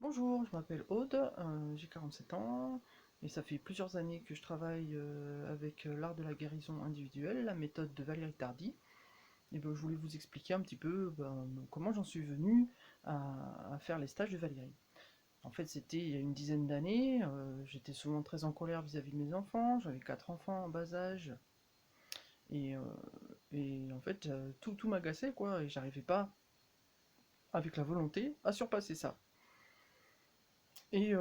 Bonjour, je m'appelle Aude, j'ai 47 ans et ça fait plusieurs années que je travaille avec l'art de la guérison individuelle, la méthode de Valérie Tardy. Et ben, je voulais vous expliquer un petit peu comment j'en suis venu à faire les stages de Valérie. En fait, c'était il y a une dizaine d'années, j'étais souvent très en colère vis-à-vis de mes enfants, j'avais 4 enfants en bas âge et, euh, et en fait tout m'agaçait quoi, et j'arrivais pas avec la volonté à surpasser ça. Et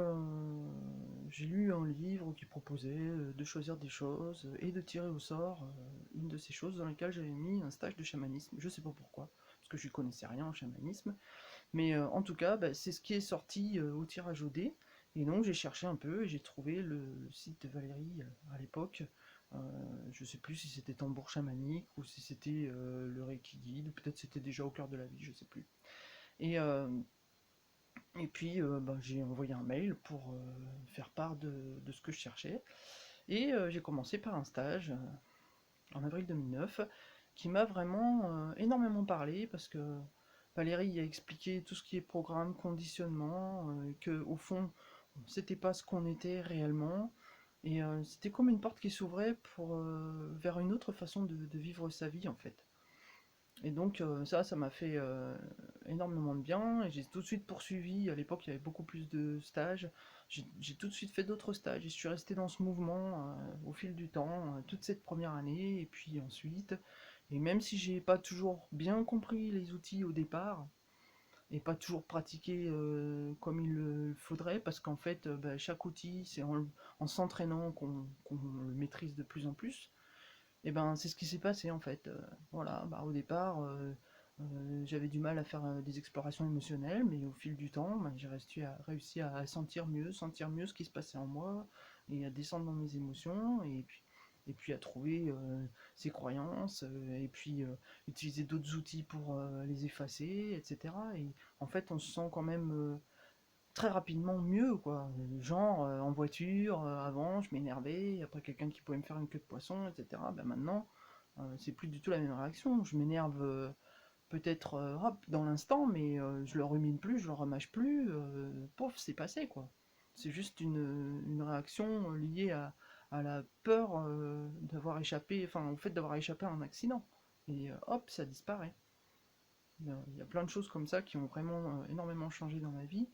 j'ai lu un livre qui proposait de choisir des choses et de tirer au sort une de ces choses dans lesquelles j'avais mis un stage de chamanisme. Je sais pas pourquoi, parce que je connaissais rien en chamanisme. Mais en tout cas, bah, c'est ce qui est sorti au tirage au dé. Et donc j'ai cherché un peu et j'ai trouvé le site de Valérie à l'époque. Euh, je sais plus si c'était tambour chamanique ou si c'était le Reiki guide, ou peut-être c'était déjà au cœur de la vie, je sais plus. Et, euh, et puis bah, j'ai envoyé un mail pour faire part de ce que je cherchais. Et j'ai commencé par un stage en avril 2009 qui m'a vraiment énormément parlé parce que Valérie a expliqué tout ce qui est programme, conditionnement, que au fond c'était pas ce qu'on était réellement. Et c'était comme une porte qui s'ouvrait vers une autre façon de vivre sa vie en fait. Et donc ça m'a fait énormément de bien et j'ai tout de suite poursuivi. À l'époque, il y avait beaucoup plus de stages. J'ai tout de suite fait d'autres stages et je suis resté dans ce mouvement au fil du temps, toute cette première année et puis ensuite. Et même si j'ai pas toujours bien compris les outils au départ et pas toujours pratiqué comme il le faudrait, parce qu'en fait, bah, chaque outil, c'est en s'entraînant qu'on le maîtrise de plus en plus. Et ben c'est ce qui s'est passé en fait. Voilà, bah, au départ, j'avais du mal à faire des explorations émotionnelles, mais au fil du temps, bah, j'ai réussi à sentir mieux ce qui se passait en moi, et à descendre dans mes émotions, et puis à trouver ses croyances, et puis utiliser d'autres outils pour les effacer, etc. Et en fait, on se sent quand même très rapidement mieux, quoi. Genre, en voiture, avant, je m'énervais, après quelqu'un qui pouvait me faire une queue de poisson, etc. Ben maintenant, c'est plus du tout la même réaction. Je m'énerve peut-être hop, dans l'instant, mais je le rumine plus, je le remâche plus, pouf, c'est passé, quoi. C'est juste une réaction liée à la peur d'avoir échappé, enfin, au fait d'avoir échappé à un accident. Et hop, ça disparaît. Il y a plein de choses comme ça qui ont vraiment énormément changé dans ma vie.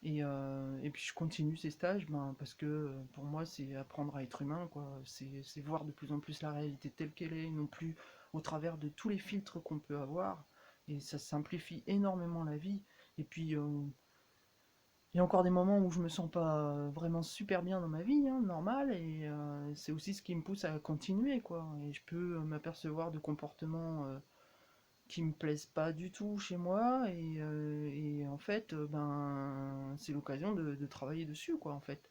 Et puis je continue ces stages ben, parce que pour moi c'est apprendre à être humain, quoi. C'est voir de plus en plus la réalité telle qu'elle est, non plus au travers de tous les filtres qu'on peut avoir. Et ça simplifie énormément la vie. Et puis il y a encore des moments où je me sens pas vraiment super bien dans ma vie, hein, normal, et c'est aussi ce qui me pousse à continuer, quoi. Et je peux m'apercevoir de comportements qui me plaisent pas du tout chez moi et en fait ben c'est l'occasion de travailler dessus quoi en fait.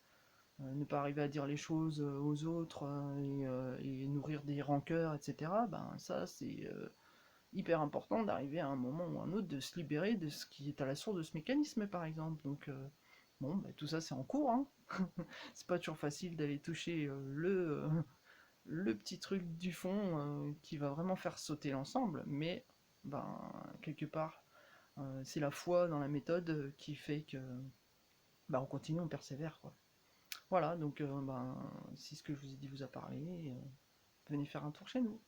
Ne pas arriver à dire les choses aux autres et nourrir des rancœurs etc, ben ça c'est hyper important d'arriver à un moment ou un autre de se libérer de ce qui est à la source de ce mécanisme par exemple. Donc bon ben, tout ça c'est en cours hein. C'est pas toujours facile d'aller toucher le petit truc du fond qui va vraiment faire sauter l'ensemble, mais ben, quelque part, c'est la foi dans la méthode qui fait que ben, on continue, on persévère. Quoi. Voilà, donc ben, si ce que je vous ai dit vous a parlé, venez faire un tour chez nous.